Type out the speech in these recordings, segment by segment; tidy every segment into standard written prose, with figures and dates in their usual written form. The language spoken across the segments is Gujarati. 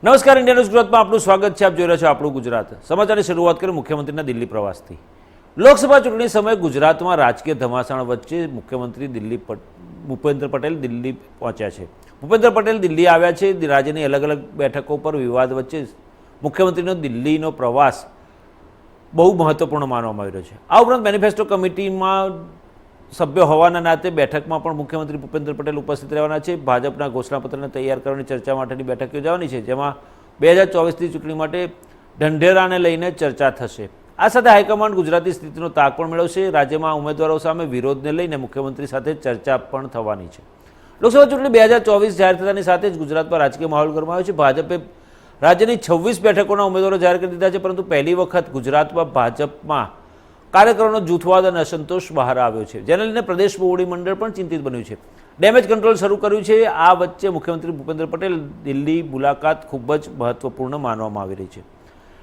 નમસ્કાર, ઇન્ડિયા ન્યૂઝ ગુજરાતમાં આપનું સ્વાગત છે. આપ જોઈ રહ્યા છો આપણું ગુજરાત. સમાચારની શરૂઆત કરીએ મુખ્યમંત્રીના દિલ્હી પ્રવાસથી. લોકસભા ચૂંટણી સમયે ગુજરાતમાં રાજકીય ધમાસાણ વચ્ચે મુખ્યમંત્રી ભૂપેન્દ્ર પટેલ દિલ્હી પહોંચ્યા છે. ભૂપેન્દ્ર પટેલ દિલ્હી આવ્યા છે. રાજ્યની અલગ અલગ બેઠકો પર વિવાદ વચ્ચે મુખ્યમંત્રીનો દિલ્હીનો પ્રવાસ બહુ મહત્વપૂર્ણ માનવામાં આવી રહ્યો છે. આ ઉપરાંત મેનિફેસ્ટો કમિટીમાં સભ્ય હોવાના નાતે બેઠકમાં પણ મુખ્યમંત્રી ભૂપેન્દ્ર પટેલ ઉપસ્થિત રહેવાના છે. ભાજપના ઘોષણાપત્રને તૈયાર કરવાની ચર્ચા માટેની બેઠક યોજાવાની છે, જેમાં 2024ની ચૂંટણી માટે ઢંઢેરાને લઈને ચર્ચા થશે. આ સાથે હાઈકમાન્ડ ગુજરાતી સ્થિતિનો તાગ પણ મેળવશે. રાજ્યમાં ઉમેદવારો સામે વિરોધને લઈને મુખ્યમંત્રી સાથે ચર્ચા પણ થવાની છે. લોકસભા ચૂંટણી 2024 જાહેર થતાની સાથે જ ગુજરાતમાં રાજકીય માહોલ ગરમાયો છે. ભાજપે રાજ્યની 26 બેઠકોના ઉમેદવારો જાહેર કરી દીધા છે, પરંતુ પહેલી વખત ગુજરાતમાં ભાજપમાં કાર્યકરોનો જૂથવાદ અને અસંતોષ બહાર આવ્યો છે, જેને લઈને પ્રદેશ મોવડી મંડળ પણ ચિંતિત બન્યું છે. ડેમેજ કંટ્રોલ શરૂ કર્યું છે. આ વચ્ચે મુખ્યમંત્રી ભૂપેન્દ્ર પટેલ દિલ્હી મુલાકાત ખૂબ જ મહત્વપૂર્ણ માનવામાં આવી રહી છે.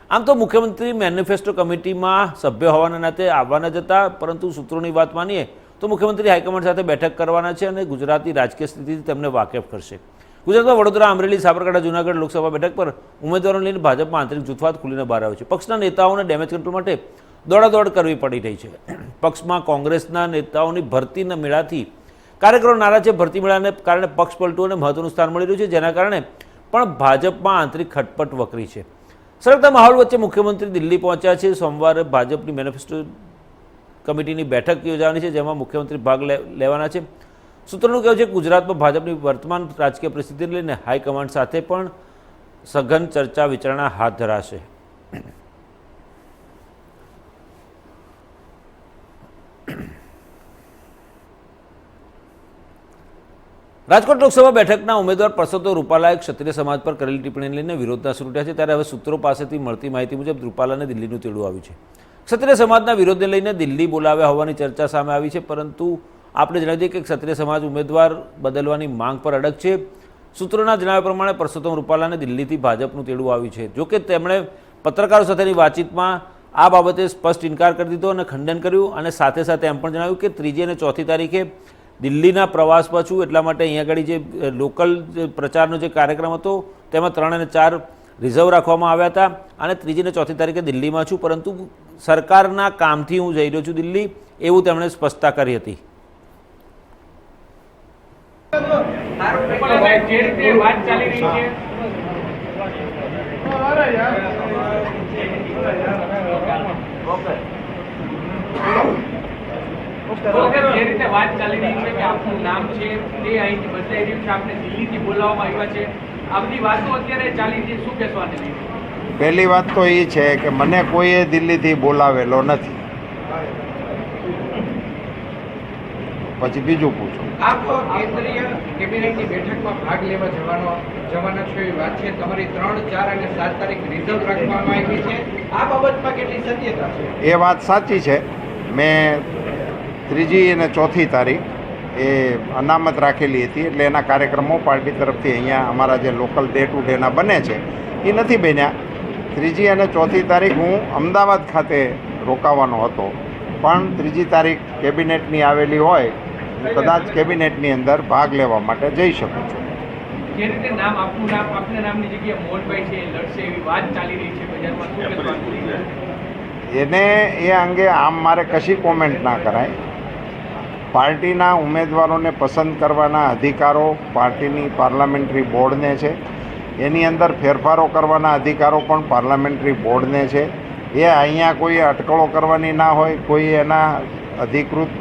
આમ તો મુખ્યમંત્રી મેનિફેસ્ટો કમિટીમાં સભ્ય હોવાના નાતે આવવાના જ હતા, પરંતુ સૂત્રોની વાત માનીએ તો મુખ્યમંત્રી હાઈકમાન્ડ સાથે બેઠક કરવાના છે અને ગુજરાતની રાજકીય સ્થિતિથી તેમને વાકેફ કરશે. ગુજરાતમાં વડોદરા, અમરેલી, સાબરકાંઠા, જૂનાગઢ લોકસભા બેઠક પર ઉમેદવારોને લઈને ભાજપમાં આંતરિક જૂથવાદ ખુલીને બહાર આવ્યો છે. પક્ષના નેતાઓને ડેમેજ કંટ્રોલ માટે દોડાદોડ કરવી પડી રહી છે. પક્ષમાં કોંગ્રેસના નેતાઓની ભરતીના મેળાથી કાર્યકરો નારાજ છે. ભરતી મેળાને કારણે પક્ષ પલટુઓને મહત્વનું સ્થાન મળી રહ્યું છે, જેના કારણે પણ ભાજપમાં આંતરિક ખટપટ વકરી છે. સળગતા માહોલ વચ્ચે મુખ્યમંત્રી દિલ્હી પહોંચ્યા છે. સોમવારે ભાજપની મેનિફેસ્ટો કમિટીની બેઠક યોજાવાની છે, જેમાં મુખ્યમંત્રી ભાગ લેવાના છે. સૂત્રોનું કહેવું છે કે ગુજરાતમાં ભાજપની વર્તમાન રાજકીય પરિસ્થિતિને લઈને હાઈકમાન્ડ સાથે પણ સઘન ચર્ચા વિચારણા હાથ ધરાશે. રાજકોટ લોકસભા બેઠકના ઉમેદવાર પરસોત્તમ રૂપાલાએ ક્ષત્રિય સમાજ પર કરેલી ટિપ્પણીને લઈને વિરોધના શરૂ થયા છે. ત્યારે હવે સૂત્રો પાસેથી મળતી માહિતી મુજબ રૂપાલાને દિલ્હીનું તેડું આવ્યું છે. ક્ષત્રિય સમાજના વિરોધને લઈને દિલ્હી બોલાવ્યા હોવાની ચર્ચા સામે આવી છે, પરંતુ આપણે જણાવી દઈએ કે ક્ષત્રિય સમાજ ઉમેદવાર બદલવાની માંગ પર અડગ છે. સૂત્રોના જણાવ્યા પ્રમાણે પરસોત્તમ રૂપાલાને દિલ્હીથી ભાજપનું તેડું આવ્યું છે. જોકે તેમણે પત્રકારો સાથેની વાતચીતમાં આ બાબતે સ્પષ્ટ ઇનકાર કરી દીધો અને ખંડન કર્યું, અને સાથે સાથે એમ પણ જણાવ્યું કે 3જી અને 4થી તારીખે દિલ્હીના પ્રવાસ પર છું, એટલા માટે અહીંયા આગળ જે લોકલ પ્રચારનો જે કાર્યક્રમ હતો તેમાં 3 અને 4 રિઝર્વ રાખવામાં આવ્યા હતા, અને 3જી અને 4થી તારીખે દિલ્હીમાં છું, પરંતુ સરકારના કામથી હું જઈ રહ્યો છું દિલ્હી, એવું તેમણે સ્પષ્ટતા કરી હતી. જે રીતે વાત ચાલી રહી છે કે આપનું નામ છે તે અહીંથી બદલાઈ રહ્યું છે, આપને દિલ્હીથી બોલાવવામાં આવ્યા છે, આ બધી વાતો અત્યારે ચાલી છે, શું કહેશો આને લઈને? પહેલી વાત તો એ છે કે મને કોઈએ દિલ્હીથી બોલાવેલો નથી. પછી બીજું પૂછો. આપ કેન્દ્રીય કેબિનેટની બેઠકમાં ભાગ લેવા જવાના છો એવી વાત છે. તમારી 3, 4 અને 7 તારીખ રિઝર્વ રાખવામાં આવી છે. આ બાબતમાં કેટલી સત્યતા છે? એ વાત સાચી છે. મેં 3જી અને 4થી તારીખ એ અનામત રાખેલી હતી, એટલે એના કાર્યક્રમો પાર્ટી તરફથી અહીંયા અમારા જે લોકલ ડે ટુ ડેના બને છે એ નથી બન્યા. 3જી અને 4થી તારીખ હું અમદાવાદ ખાતે રોકાવાનો હતો, પણ 3જી તારીખ કેબિનેટની આવેલી હોય, હું કદાચ કેબિનેટની અંદર ભાગ લેવા માટે જઈ શકું છું. જે રીતે નામ આપનું નામ આપના નામની જગ્યાએ મોહનભાઈ છે લડશે એવી વાત ચાલી રહી છે બજારમાં, શું કહેશો? એને એ અંગે આમ મારે કશી કોમેન્ટ ના કરાય. પાર્ટીના ઉમેદવારોને પસંદ કરવાના અધિકારો પાર્ટીની પાર્લામેન્ટરી બોર્ડને છે. એની અંદર ફેરફારો કરવાના અધિકારો પણ પાર્લામેન્ટરી બોર્ડને છે. એ અહીંયા કોઈ અટકળો કરવાની ના હોય, કોઈ એના અધિકૃત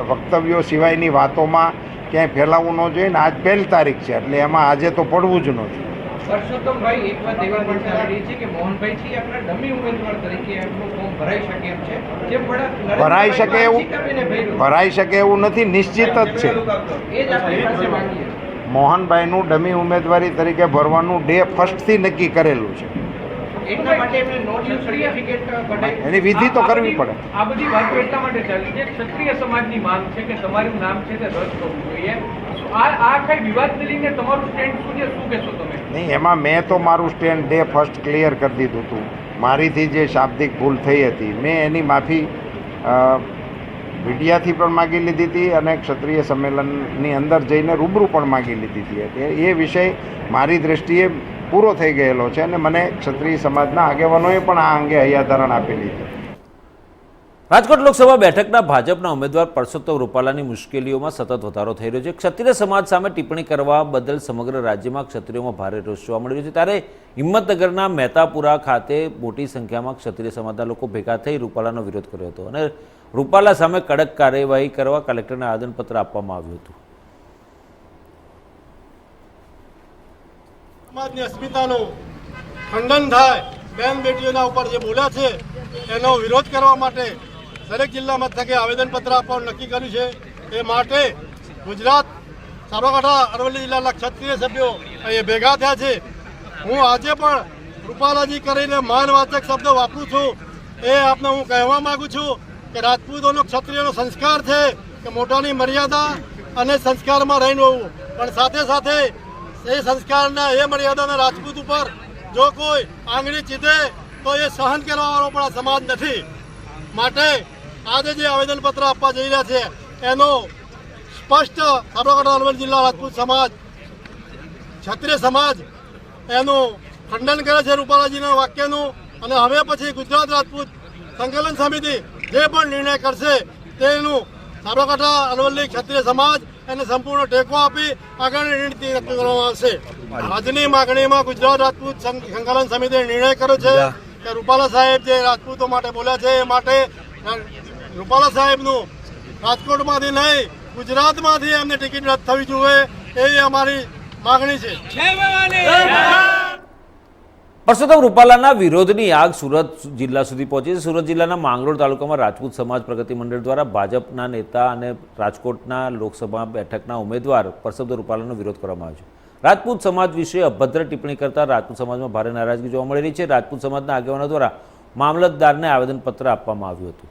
વક્તવ્યો સિવાયની વાતોમાં ક્યાંય ફેલાવવું ન જોઈએ. ને આજ 1 તારીખ છે, એટલે એમાં આજે તો પડવું જ ન જોઈએ. પરસોત્તમભાઈ, એક વાત એવી પણ ચાલી રહી છે કે મોહનભાઈ છે આપણા ડમી ઉમેદવાર તરીકે એમનું ફોર્મ ભરાઈ શકે એમ છે. જે ભરાઈ શકે એવું નથી, નિશ્ચિત જ છે. એ જ આપણી પાસે માંગીએ. મોહનભાઈનું ડમી ઉમેદવારી તરીકે ભરવાનું ડે 1સ્ટથી નક્કી કરેલું છે. એટલા માટે એમને નોન યુઝ સર્ટિફિકેટ કઢાય, એની વિધિ તો કરવી પડે. આ બધી વાતો એટલા માટે ચાલી છે. ક્ષત્રિય સમાજની માંગ છે કે તમારું નામ છે તે રદ કરવું જોઈએ. આ કઈ વિવાદને લઈને તમારું સ્ટેન્ડ શું છે, શું કહેશો તમે? નહીં, એમાં મેં તો મારું સ્ટેન્ડ ડે 1 ક્લિયર કરી દીધું હતું. મારીથી જે શાબ્દિક ભૂલ થઈ હતી મેં એની માફી મીડિયાથી પણ માગી લીધી હતી અને ક્ષત્રિય સંમેલનની અંદર જઈને રૂબરૂ પણ માગી લીધી હતી. એ વિષય મારી દૃષ્ટિએ પૂરો થઈ ગયેલો છે અને મને ક્ષત્રિય સમાજના આગેવાનોએ પણ આ અંગે હૈયાધારણ આપેલી છે. રાજકોટ લોકસભા બેઠકના ભાજપના ઉમેદવાર પરસોત્તમ રૂપાલાની મુશ્કેલીઓમાં સતત વધારો થઈ રહ્યો છે. ક્ષત્રિય સમાજ સામે ટિપ્પણી કરવા બદલ સમગ્ર રાજ્યમાં ક્ષત્રિયોમાં ભારે રોષ જોવા મળી રહ્યો છે. ત્યારે હિંમતનગરના મહેતાપુરા ખાતે મોટી સંખ્યામાં ક્ષત્રિય સમાજના લોકો ભેગા થઈ રૂપાલાનો વિરોધ કર્યો હતો અને રૂપાલા સામે કડક કાર્યવાહી કરવા કલેક્ટરને આવેદનપત્ર આપવામાં આવ્યું હતું. સમાજની અસ્મિતાનું ખંડન થાય, બેન બેટીઓના ઉપર જે બોલ્યા છે એનો વિરોધ કરવા માટે દરેક જિલ્લા મથકે આવેદનપત્ર આપવાનું નક્કી કર્યું છે. એ માટે ગુજરાત સાબરકાંઠા અરવલ્લી જિલ્લાના ક્ષત્રિય સભ્યો અહીં ભેગા થયા છે. હું આજે પણ રૂપાલાજી કરીને માનવાચક શબ્દ વાપરું છું. એ આપને હું કહેવા માગું છું કે રાજપૂતોનો ક્ષત્રિયનો સંસ્કાર છે કે મોટાની મર્યાદા અને સંસ્કારમાં રહીને હોવું, પણ સાથે સાથે એ સંસ્કારના એ મર્યાદાના રાજપૂત ઉપર જો કોઈ આંગળી ચીધે તો એ સહન કરવાવાળો પણ આ સમાજ નથી. માટે આજે જે આવેદનપત્ર આપવા જઈ રહ્યા છે એનો સ્પષ્ટ સાબરકાંઠા અરવલ્લી જિલ્લા રાજપૂત સમાજ, ક્ષત્રિય સમાજ એનું ખંડન કરે છે રૂપાલાજીના વાક્યનું. અને હવે પછી ગુજરાત રાજપૂત સંકલન સમિતિ જે પણ નિર્ણય કરશે તેનું સાબરકાંઠા અરવલ્લી ક્ષત્રિય સમાજ એને સંપૂર્ણ ટેકો આપી આગળની રણનીતિ નક્કી કરવામાં આવશે. આજની માગણીમાં ગુજરાત રાજપૂત સંકલન સમિતિએ નિર્ણય કર્યો છે કે રૂપાલા સાહેબ જે રાજપૂતો માટે બોલ્યા છે એ માટે રૂપાલા સાહેબનું રાજકોટમાંથી નહીં ગુજરાતમાંથી એમને ટિકિટ રદ થવી જોઈએ એ અમારી માગણી છે. પરસોત્તમ રૂપાલાના વિરોધની આગ સુરત જિલ્લા સુધી પહોંચી છે. સુરત જિલ્લાના માંગરોળ તાલુકામાં રાજપૂત સમાજ પ્રગતિ મંડળ દ્વારા ભાજપના નેતા અને રાજકોટના લોકસભા બેઠકના ઉમેદવાર પરસોત્તમ રૂપાલાનો વિરોધ કરવામાં આવ્યો છે. રાજપૂત સમાજ વિશે અભદ્ર ટિપ્પણી કરતા રાજપૂત સમાજમાં ભારે નારાજગી જોવા મળી રહી છે. રાજપૂત સમાજના આગેવાનો દ્વારા મામલતદારને આવેદનપત્ર આપવામાં આવ્યું હતું.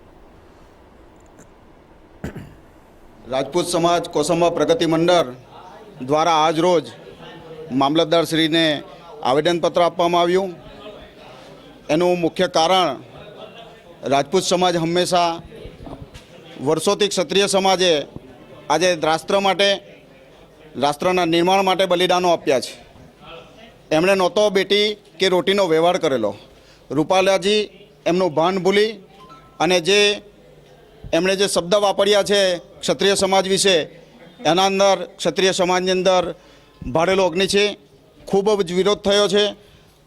રાજપૂત સમાજ કોસંબા પ્રગતિ મંડળ દ્વારા આજ રોજ મામલતદારશ્રીને આવેદનપત્ર આપવામાં આવ્યું. એનું મુખ્ય કારણ રાજપૂત સમાજ હંમેશા વર્ષોથી ક્ષત્રિય સમાજે આજે રાષ્ટ્ર માટે, રાષ્ટ્રના નિર્માણ માટે બલિદાનો આપ્યા છે. એમણે નહોતો બેટી કે રોટીનો વ્યવહાર કરેલો. રૂપાલાજી એમનું ભાન ભૂલી અને જે એમણે જે શબ્દ વાપર્યા છે ક્ષત્રિય સમાજ વિશે, એના અંદર ક્ષત્રિય સમાજની અંદર ભાડેલો અગ્નિ છે. ખૂબ જ વિરોધ થયો છે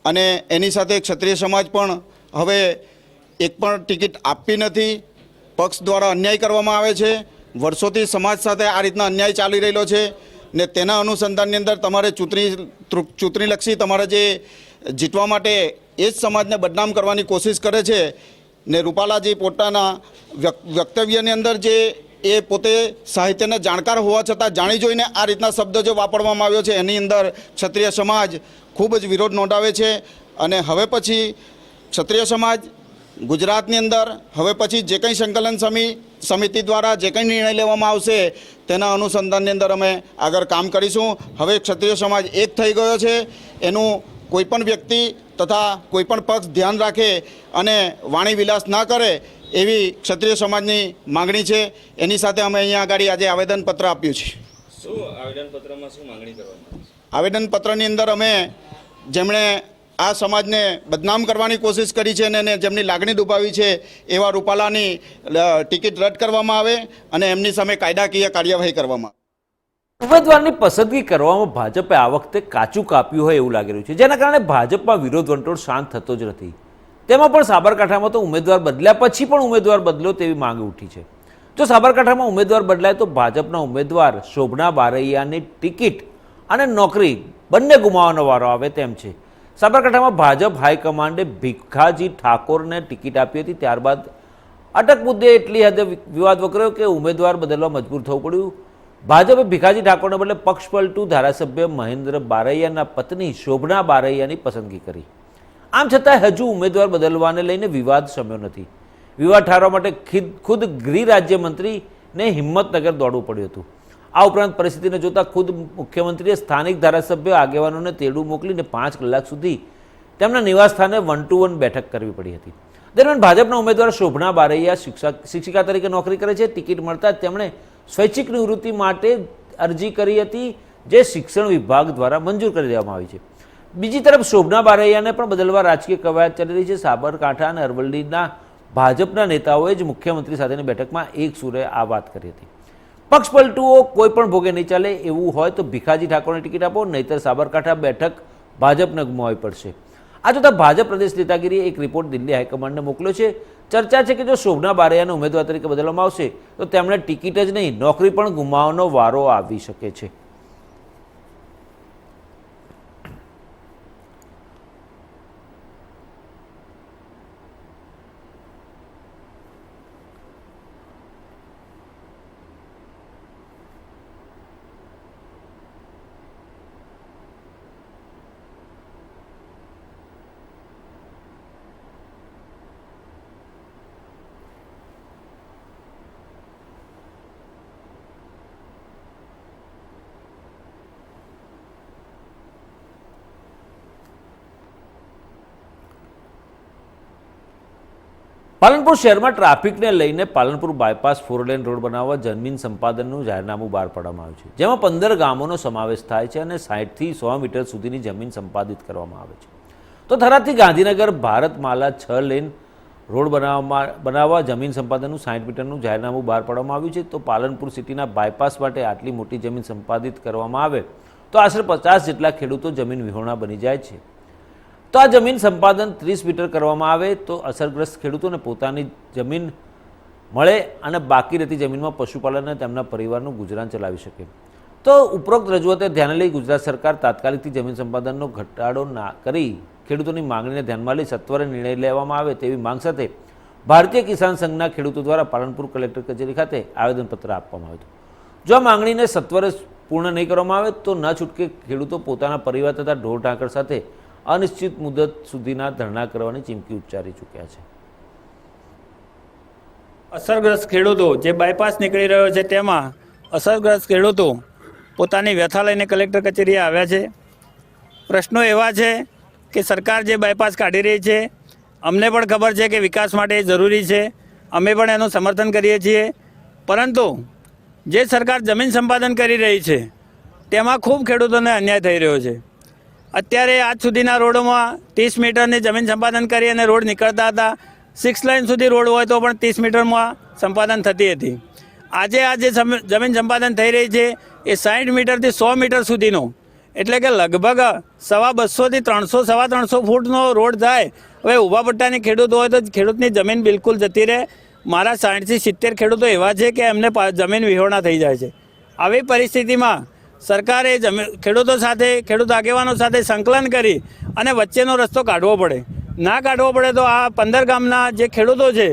અને એની સાથે ક્ષત્રિય સમાજ પણ હવે એક પણ ટિકિટ આપવી નથી. પક્ષ દ્વારા અન્યાય કરવામાં આવે છે. વર્ષોથી સમાજ સાથે આ રીતના અન્યાય ચાલી રહેલો છે ને તેના અનુસંધાનની અંદર તમારે ચૂંટણીલક્ષી તમારે જે જીતવા માટે એ જ સમાજને બદનામ કરવાની કોશિશ કરે છે. ને રૂપાલાજી પોતાના વક્તવ્યની અંદર જે એ પોતે સાહિત્યના જાણકાર હોવા છતાં જાણી જોઈને આ રીતના શબ્દ જો વાપરવામાં આવ્યો છે એની અંદર ક્ષત્રિય સમાજ ખૂબ જ વિરોધ નોંધાવે છે. અને હવે પછી ક્ષત્રિય સમાજ ગુજરાતની અંદર હવે પછી જે કંઈ સંકલન સમિતિ દ્વારા જે કંઈ નિર્ણય લેવામાં આવશે તેના અનુસંધાનની અંદર અમે આગળ કામ કરીશું. હવે ક્ષત્રિય સમાજ એક થઈ ગયો છે. એનું કોઈપણ વ્યક્તિ તથા કોઈપણ પક્ષ ધ્યાન રાખે અને વાણી વિલાસ ના કરે એવી ક્ષત્રિય સમાજની માગણી છે. એની સાથે અમે અહીંયા આગળ આજે આવેદનપત્ર આપ્યું છે. શું આવેદનપત્રમાં શું માંગણી કરવામાં? આવેદનપત્રની અંદર અમે જેમણે આ સમાજને બદનામ કરવાની કોશિશ કરી છે અને જેમની લાગણી દુભાવી છે એવા રૂપાલાની ટિકિટ રદ કરવામાં આવે અને એમની સામે કાયદાકીય કાર્યવાહી કરવામાં આવે. ઉમેદવારની પસંદગી કરવામાં ભાજપે આ વખતે કાચું કાપ્યું હોય એવું લાગી રહ્યું છે, જેના કારણે ભાજપમાં વિરોધ વંટોળ શાંત થતો જ નથી. તેમાં પણ સાબરકાંઠામાં તો ઉમેદવાર બદલ્યા પછી પણ ઉમેદવાર બદલ્યો તેવી માંગ ઉઠી છે. જો સાબરકાંઠામાં ઉમેદવાર બદલાય તો ભાજપના ઉમેદવાર શોભના બારૈયાની ટિકિટ અને નોકરી બંને ગુમાવવાનો વારો આવે તેમ છે. સાબરકાંઠામાં ભાજપ હાઈકમાન્ડે ભીખાજી ઠાકોરને ટિકિટ આપી હતી. ત્યારબાદ અટક મુદ્દે એટલી હદે વિવાદ વકર્યો કે ઉમેદવાર બદલવા મજબૂર થવું પડ્યું. ભાજપે ભીખાજી ઠાકોરને બદલે પક્ષપલટુ ધારાસભ્ય મહેન્દ્ર બારૈયાના પત્ની શોભના બારૈયાની પસંદગી કરી. આમ છતાં હજુ ઉમેદવાર બદલવાને લઈને વિવાદ શમ્યો નથી. વિવાદ ઠારવા માટે ખુદ ગૃહ રાજ્યમંત્રીને હિંમતનગર દોડવું પડ્યું હતું. આ ઉપરાંત પરિસ્થિતિને જોતા ખુદ મુખ્યમંત્રીએ સ્થાનિક ધારાસભ્ય આગેવાનોને તેડું મોકલીને 5 કલાક સુધી તેમના નિવાસસ્થાને 1-to-1 બેઠક કરવી પડી હતી. દરમિયાન ભાજપના ઉમેદવાર શોભના બારૈયા શિક્ષિકા તરીકે નોકરી કરે છે. ટિકિટ મળતા જ તેમણે સ્વૈચ્છિક નિવૃત્તિ માટે અરજી કરી હતી, જે શિક્ષણ વિભાગ દ્વારા મંજૂર કરી દેવામાં આવી છે. બીજી તરફ શોભના બારૈયાને પણ બદલવા રાજકીય કવાયત ચાલી રહી છે. સાબરકાંઠા અને અરવલ્લીના ભાજપના નેતાઓએ જ મુખ્યમંત્રી સાથેની બેઠકમાં એક સુરે આ વાત કરી હતી. પક્ષ પલટુઓ કોઈ પણ ભોગે નહીં ચાલે, એવું હોય તો ભીખાજી ઠાકોરને ટિકિટ આપો, નહીંતર સાબરકાંઠા બેઠક ભાજપને ગુમાવવી પડશે. આ જોતાં ભાજપ પ્રદેશ નેતાગીરીએ એક રિપોર્ટ દિલ્હી હાઈકમાન્ડને મોકલ્યો છે. ચર્ચા છે કે જો શોભના બારૈયાને ઉમેદવાર તરીકે બદલવામાં આવશે તો તેમણે ટિકિટ જ નહીં, નોકરી પણ ગુમાવવાનો વારો આવી શકે છે. પાલનપુર શહેરમાં ટ્રાફિકને લઈને પાલનપુર બાયપાસ 4 લેન રોડ બનાવવા જમીન સંપાદનનું જાહેરનામું બહાર પાડવામાં આવ્યું છે, જેમાં 15 ગામોનો સમાવેશ થાય છે અને 60 થી 100 મીટર સુધીની જમીન સંપાદિત કરવામાં આવે છે. તો થરાદથી ગાંધીનગર ભારતમાલા 6 લેન રોડ બનાવવા જમીન સંપાદનનું 60 મીટરનું જાહેરનામું બહાર પાડવામાં આવ્યું છે. તો પાલનપુર સિટીના બાયપાસ માટે આટલી મોટી જમીન સંપાદિત કરવામાં આવે તો આશરે 50 જેટલા ખેડૂતો જમીન વિહોણા બની જાય છે. તો આ જમીન સંપાદન 30 મીટર કરવામાં આવે તો અસરગ્રસ્ત ખેડૂતોને પોતાની જમીન મળે અને બાકી રહેતી જમીનમાં પશુપાલન અને તેમના પરિવારનું ગુજરાન ચલાવી શકે. તો ઉપરોક્ત રજૂઆતે ધ્યાને લઈ ગુજરાત સરકાર તાત્કાલિકથી જમીન સંપાદનનો ઘટાડો ના કરી ખેડૂતોની માંગણીને ધ્યાનમાં લઈ સત્વરે નિર્ણય લેવામાં આવે તેવી માંગ સાથે ભારતીય કિસાન સંઘના ખેડૂતો દ્વારા પાલનપુર કલેક્ટર કચેરી ખાતે આવેદનપત્ર આપવામાં આવ્યું હતું. જો આ માંગણીને સત્વરે પૂર્ણ નહીં કરવામાં આવે તો ન છૂટકે ખેડૂતો પોતાના પરિવાર તથા ઢોર ઢાંકર સાથે અનિશ્ચિત મુદત સુધીના ધરણા કરવાની ચીમકી ઉચ્ચારી ચૂક્યા છે. અસરગ્રસ્ત ખેડૂતો જે બાયપાસ નીકળી રહ્યો છે તેમાં અસરગ્રસ્ત ખેડૂતો પોતાની વ્યથા લઈને કલેક્ટર કચેરીએ આવ્યા છે. પ્રશ્નો એવા છે કે સરકાર જે બાયપાસ કાઢી રહી છે, અમને પણ ખબર છે કે વિકાસ માટે એ જરૂરી છે, અમે પણ એનું સમર્થન કરીએ છીએ, પરંતુ જે સરકાર જમીન સંપાદન કરી રહી છે તેમાં ખૂબ ખેડૂતોને અન્યાય થઈ રહ્યો છે. અત્યારે આજ સુધીના રોડોમાં 30 મીટરની જમીન સંપાદન કરી અને રોડ નીકળતા હતા. 6 લાઇન સુધી રોડ હોય તો પણ 30 મીટરમાં સંપાદન થતી હતી. આજે આ જે જમીન સંપાદન થઈ રહી છે એ 60 મીટરથી 100 મીટર સુધીનો, એટલે કે લગભગ 250 થી 300 ફૂટનો રોડ થાય. હવે ઊભા પટ્ટાની ખેડૂત હોય તો ખેડૂતની જમીન બિલકુલ જતી રહે. મારા 60 થી 70 ખેડૂતો એવા છે કે એમને જમીન વિહોણા થઈ જાય છે. આવી પરિસ્થિતિમાં સરકારે ખેડૂતો સાથે, ખેડૂત આગેવાનો સાથે સંકલન કરી અને વચ્ચેનો રસ્તો કાઢવો પડે. ના કાઢવો પડે તો આ 15 ગામના જે ખેડૂતો છે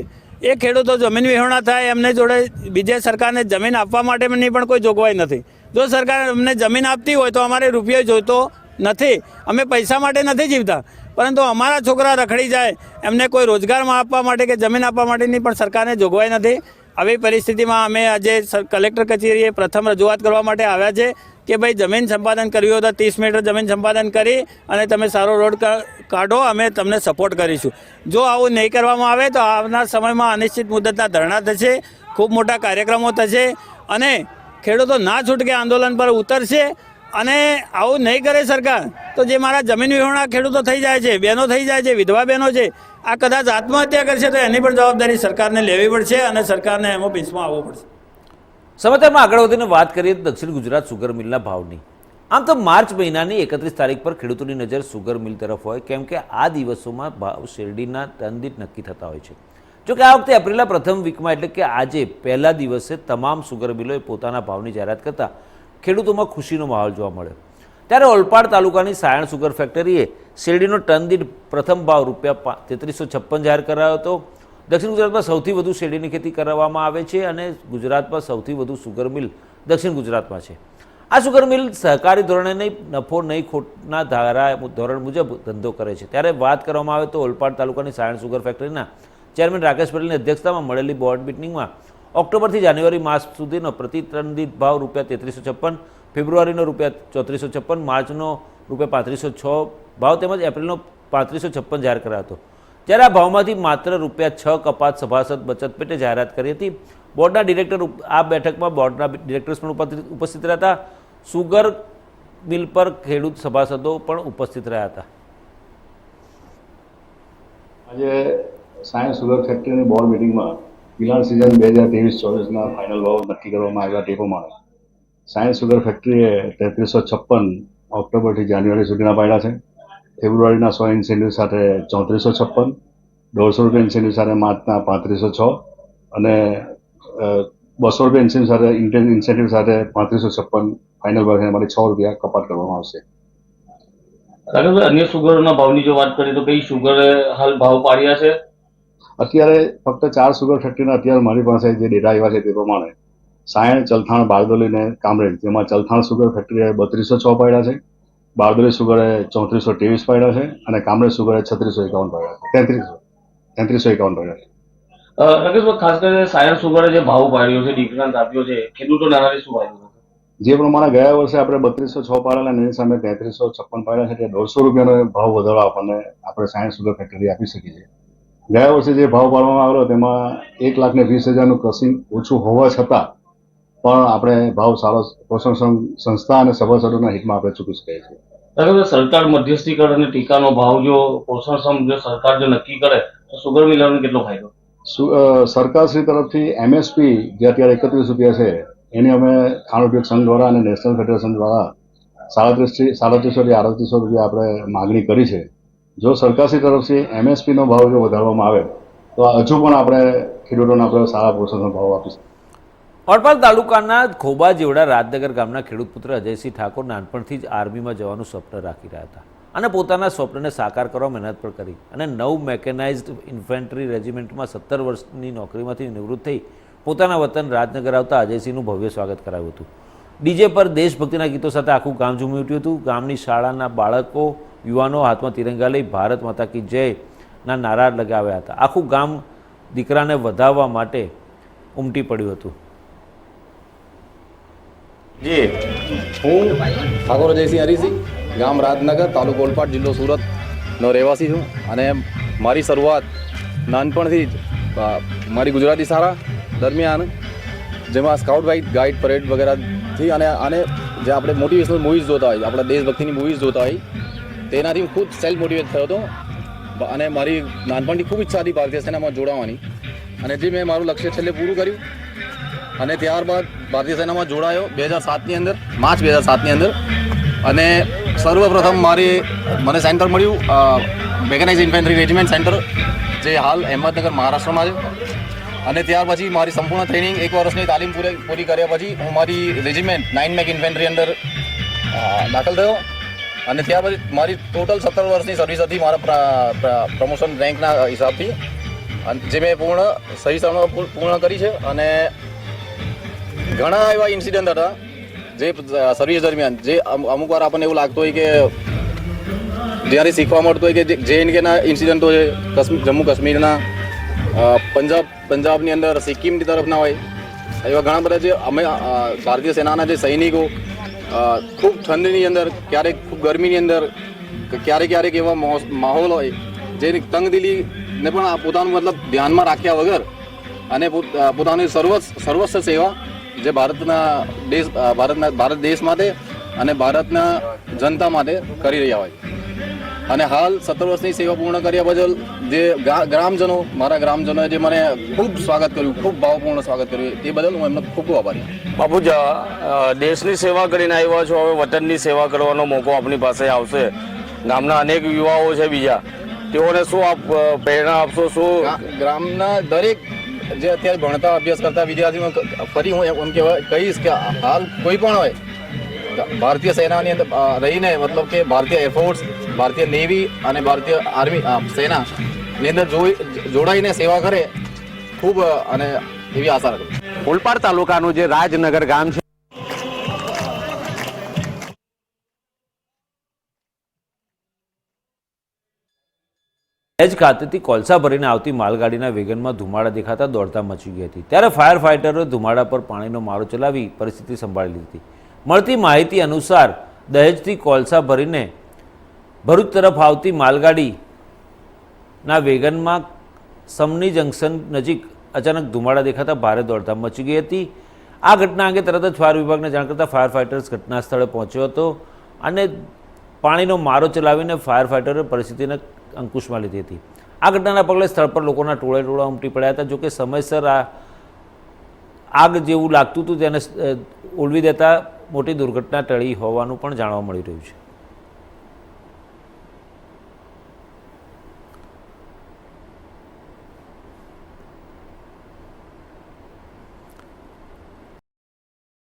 એ ખેડૂતો જમીન વિહોણા થાય, એમને જોડે બીજે સરકારને જમીન આપવા માટેની પણ કોઈ જોગવાઈ નથી. જો સરકાર અમને જમીન આપતી હોય તો અમારે રૂપિયો જોઈતો નથી. અમે પૈસા માટે નથી જીવતા, પરંતુ અમારા છોકરા રખડી જાય એમને કોઈ રોજગારમાં આપવા માટે કે જમીન આપવા માટેની પણ સરકારને જોગવાઈ નથી. આવી પરિસ્થિતિમાં અમે આજે કલેક્ટર કચેરીએ પ્રથમ રજૂઆત કરવા માટે આવ્યા છે કે ભાઈ જમીન સંપાદન કર્યું હોય તો 30 મીટર જમીન સંપાદન કરી અને તમે સારો રોડ કાઢો, અમે તમને સપોર્ટ કરીશું. જો આવું નહીં કરવામાં આવે તો આવનાર સમયમાં અનિશ્ચિત મુદ્દતના ધરણા થશે, ખૂબ મોટા કાર્યક્રમો થશે અને ખેડૂતો ના છૂટકે આંદોલન પર ઉતરશે. અને આવું નહીં કરે સરકાર તો જે મારા જમીન વિહોણા ખેડૂતો થઈ જાય છે, બહેનો થઈ જાય છે, વિધવા બહેનો છે, આ કદાચ આત્મહત્યા કરશે તો એની પણ જવાબદારી સરકારને લેવી પડશે અને સરકારને એમાં પીછમાં આવવો પડશે. સમાચારમાં આગળ વધીને વાત કરીએ તો દક્ષિણ ગુજરાત સુગર મિલના ભાવની. આમ તો માર્ચ મહિનાની 31 તારીખ પર ખેડૂતોની નજર સુગર મિલ તરફ હોય, કેમ કે આ દિવસોમાં ભાવ શેરડીના ટન દીઠ નક્કી થતા હોય છે. જોકે આ વખતે એપ્રિલના પ્રથમ વીકમાં એટલે કે આજે પહેલા દિવસે તમામ સુગર મિલોએ પોતાના ભાવની જાહેરાત કરતા ખેડૂતોમાં ખુશીનો માહોલ જોવા મળ્યો. ત્યારે ઓલપાડ તાલુકાની સાયણ સુગર ફેક્ટરીએ શેરડીનો ટન દીઠ પ્રથમ ભાવ ₹3356 જાહેર કરાયો હતો. દક્ષિણ ગુજરાતમાં સૌથી વધુ શેરડીની ખેતી કરવામાં આવે છે અને ગુજરાતમાં સૌથી વધુ સુગર મિલ દક્ષિણ ગુજરાતમાં છે. આ સુગર મિલ સહકારી ધોરણે નહીં, નફો નહીં ખોટના ધોરણ મુજબ ધંધો કરે છે. ત્યારે વાત કરવામાં આવે તો ઓલપાડ તાલુકાની સાયણ સુગર ફેક્ટરીના ચેરમેન રાકેશ પટેલની અધ્યક્ષતામાં મળેલી બોર્ડ મિટિંગમાં ઓક્ટોબરથી જાન્યુઆરી માસ સુધીનો પ્રતિ ટન દીઠ ભાવ ₹3356, ફેબ્રુઆરીનો ₹3456, માર્ચનો ₹3506 ભાવ તેમજ એપ્રિલનો ₹3556 જાહેર કરાયો હતો. જ્યારે આ ભાવમાંથી માત્ર ₹6 કપાત સભાસદ બચત પેટે જાહેરાત કરી હતી. બોર્ડના ડિરેક્ટર આ બેઠકમાં બોર્ડના ડિરેક્ટર્સ પણ ઉપસ્થિત રહ્યા હતા. સુગર મિલ પર ખેડૂત સભાસદો પણ ઉપસ્થિત રહ્યા હતા. આજે સાયન્સ સુગર ફેક્ટરીની બોર્ડ મિટિંગમાં પિલાણ સિઝન 2023-24ના ફાઇનલ ભાવ નક્કી કરવામાં આવ્યા તે પ્રમાણે સાયન્સ સુગર ફેક્ટરીએ 3356 ઓક્ટોબરથી જાન્યુઆરી સુધીના પાડ્યા છે. ફેબ્રુઆરીના 100 ઇન્સેન્ટિવ સાથે 3456, 150 રૂપિયા ઇન્સેન્ટિવ સાથે માર્ચના 3506 અને 200 રૂપિયા ઇન્સેન્ટિવ સાથે 3556 ફાઇનલ ભાવ અમારી 6 રૂપિયા કપાત કરવામાં આવશે. રાકેશભાઈ, અન્ય સુગરોના ભાવની જો વાત કરીએ તો કઈ સુગરે હાલ ભાવ પાડ્યા છે? અત્યારે ફક્ત 4 સુગર ફેક્ટરીના અત્યારે મારી પાસે જે ડેટા આવ્યા છે તે પ્રમાણે સાયણ, ચલથાણ, બારડોલી અને કામરેજ, જેમાં ચલથાણ સુગર ફેક્ટરીએ 3206 પાડ્યા છે, બારડોલી સુગરે 3423 પાડ્યા છે અને કામરેજ સુગરે 3651 પાડ્યા છે, 3351 પાડ્યા છે. રાકેશભાઈ, ખાસ કરીને સાયન્સ સુગરે જે ભાવ પાડ્યો છે, ડિફરન્સ આપ્યો છે, ખેડૂતોને આનાથી શું આવ્યું? જે પ્રમાણે ગયા વર્ષે આપણે 3206 પાડેલા અને એની સામે 3356 પાડ્યા છે, તે 150 રૂપિયાનો ભાવ વધારો આપણને આપણે સાયન્સ સુગર ફેક્ટરી આપી શકીએ છીએ. ગયા વર્ષે જે ભાવ પાડવામાં આવેલો તેમાં 1,20,000નું ક્રસિંગ ઓછું હોવા છતાં પણ આપણે ભાવ સારો પોષણ સંસ્થા અને સભાસદોના હિતમાં આપણે ચૂકી શકીએ છીએ. સરકાર મધ્યસ્થીકરણ અને ટેકાનો ભાવ જો પોષણક્ષમ જો સરકાર જો નક્કી કરે તો સુગર મિલરને કેટલો ફાયદો? સરકારશ્રી તરફથી એમએસપી જે અત્યારે 31 રૂપિયા છે એની અમે ખાણ ઉદ્યોગ સંઘ દ્વારા અને નેશનલ ફેડરેશન દ્વારા 3700 થી 3800 રૂપિયા આપણે માગણી કરી છે. જો સરકારશ્રી તરફથી એમએસપીનો ભાવ જો વધારવામાં આવે તો હજુ પણ આપણે ખેડૂતોને આપણે સારા પોષણનો ભાવ આપીશું. ઓલપાડ તાલુકાના ખોબા જેવડા રાજનગર ગામના ખેડૂત પુત્ર અજયસિંહ ઠાકોર નાનપણથી જ આર્મીમાં જવાનું સ્વપ્ન રાખી રહ્યા હતા અને પોતાના સ્વપ્નને સાકાર કરવા મહેનત પણ કરી અને 9 મેકેનાઇઝ્ડ ઇન્ફેન્ટ્રી રેજિમેન્ટમાં 17 વર્ષની નોકરીમાંથી નિવૃત્ત થઈ પોતાના વતન રાજનગર આવતા અજયસિંહનું ભવ્ય સ્વાગત કરાયું હતું. ડીજે પર દેશભક્તિના ગીતો સાથે આખું ગામ ઝૂમી ઉઠ્યું હતું. ગામની શાળાના બાળકો, યુવાનો હાથમાં તિરંગા લઈ ભારત માતા કી જયના નારા લગાવ્યા હતા. આખું ગામ દીકરાને વધાવવા માટે ઉમટી પડ્યું હતું. જી, હું ઠાકોર અજયસિંહ હરિસિંહ, ગામ રાજનગર, તાલુકો ઓલપાડ, જિલ્લો સુરતનો રહેવાસી છું અને મારી શરૂઆત નાનપણથી જ મારી ગુજરાતી શાળા દરમિયાન જેમાં સ્કાઉટ ગાઈડ પરેડ વગેરેથી અને જે આપણે મોટિવેશનલ મૂવીઝ જોતા હોય, આપણા દેશભક્તિની મૂવીઝ જોતા હોય તેનાથી હું ખુદ સેલ્ફ મોટિવેટ થયો હતો અને મારી નાનપણથી ખૂબ ઈચ્છા હતી ભારતીય સેનામાં જોડાવાની અને જે મેં મારું લક્ષ્ય છેલ્લે પૂરું કર્યું અને ત્યારબાદ ભારતીય સેનામાં જોડાયો 2007ની અંદર, માર્ચ 2007ની અંદર અને સર્વપ્રથમ મને સેન્ટર મળ્યું મેકેનાઇઝ ઇન્ફેન્ટ્રી રેજિમેન્ટ સેન્ટર, જે હાલ અહેમદનગર મહારાષ્ટ્રમાં છે અને ત્યાર પછી મારી સંપૂર્ણ ટ્રેનિંગ 1 વર્ષની તાલીમ પૂરી કર્યા પછી હું મારી રેજિમેન્ટ 9 મેક ઇન્ફેન્ટ્રી અંદર દાખલ થયો અને ત્યાર પછી મારી ટોટલ 17 વર્ષની સર્વિસ હતી મારા પ્રમોશન રેન્કના હિસાબથી, જે મેં સહી પૂર્ણ કરી છે અને ઘણા એવા ઇન્સિડન્ટ હતા જે સર્વિસ દરમિયાન જે અમુક વાર આપણને એવું લાગતું હોય કે જ્યારે શીખવા મળતું હોય કે JNKના ઇન્સિડન્ટો છે, જમ્મુ કાશ્મીરના, પંજાબની અંદર, સિક્કિમની તરફના હોય, એવા ઘણા બધા જે અમે ભારતીય સેનાના જે સૈનિકો ખૂબ ઠંડીની અંદર, ક્યારેક ખૂબ ગરમીની અંદર, ક્યારેક એવા માહોલ હોય જેની તંગદિલીને પણ પોતાનું મતલબ ધ્યાનમાં રાખ્યા વગર અને પોતાની સર્વસ્વ સેવા જે ભારત દેશ માટે અને ભારતના જનતા માટે કરી રહ્યા હોય અને હાલ 17 વર્ષની સેવા પૂર્ણ કર્યા બદલ જે મારા ગ્રામજનોએ જે મને ખૂબ સ્વાગત કર્યું, ખૂબ ભાવપૂર્ણ સ્વાગત કર્યું, તે બદલ હું એમનો ખૂબ ખૂબ આભારી. બાપુજા, દેશની સેવા કરીને આવ્યા છો, હવે વતનની સેવા કરવાનો મોકો આપણી પાસે આવશે. ગામના અનેક યુવાઓ છે બીજા, તેઓને શું પ્રેરણા આપશો? શું ગ્રામના દરેક જે અત્યારે ભણતા અભ્યાસ કરતા વિદ્યાર્થીઓ ફરી હું એમ કહીશ કે હાલ કોઈ પણ હોય ભારતીય સેનાની અંદર રહીને, મતલબ કે ભારતીય એરફોર્સ, ભારતીય નેવી અને ભારતીય આર્મી સેનાની અંદર જોડાઈને સેવા કરે ખૂબ અને એવી આશા રાખું. ઓલપાડ તાલુકાનું જે રાજનગર ગામ છે દહેજ ખાતેથી કોલસા ભરીને આવતી માલગાડીના વેગનમાં ધુમાડા દેખાતા દોડતા મચી ગઈ હતી. ત્યારે ફાયર ફાઇટરોએ ધુમાડા પર પાણીનો મારો ચલાવી પરિસ્થિતિ સંભાળી લીધી. મળતી માહિતી અનુસાર દહેજથી કોલસા ભરીને ભરૂચ તરફ આવતી માલગાડીના વેગનમાં સમની જંકશન નજીક અચાનક ધુમાડા દેખાતા ભારે દોડધામ મચી ગઈ હતી. આ ઘટના અંગે તરત જ ફાયર વિભાગને જાણ કરતા ફાયર ફાઇટર્સ ઘટના સ્થળે પહોંચ્યો હતો અને પાણીનો મારો ચલાવીને ફાયર ફાઇટરોએ પરિસ્થિતિને અંકુશમાં લીધી હતી. આ ઘટનાના પગલે સ્થળ પર લોકોના ટોળે ઉમટી પડ્યા હતા. જોકે સમયસર આ આગ જેવું લાગતું હતું તેને ઓલવી દેતા મોટી દુર્ઘટના ટળી હોવાનું પણ જાણવા મળી રહ્યું છે.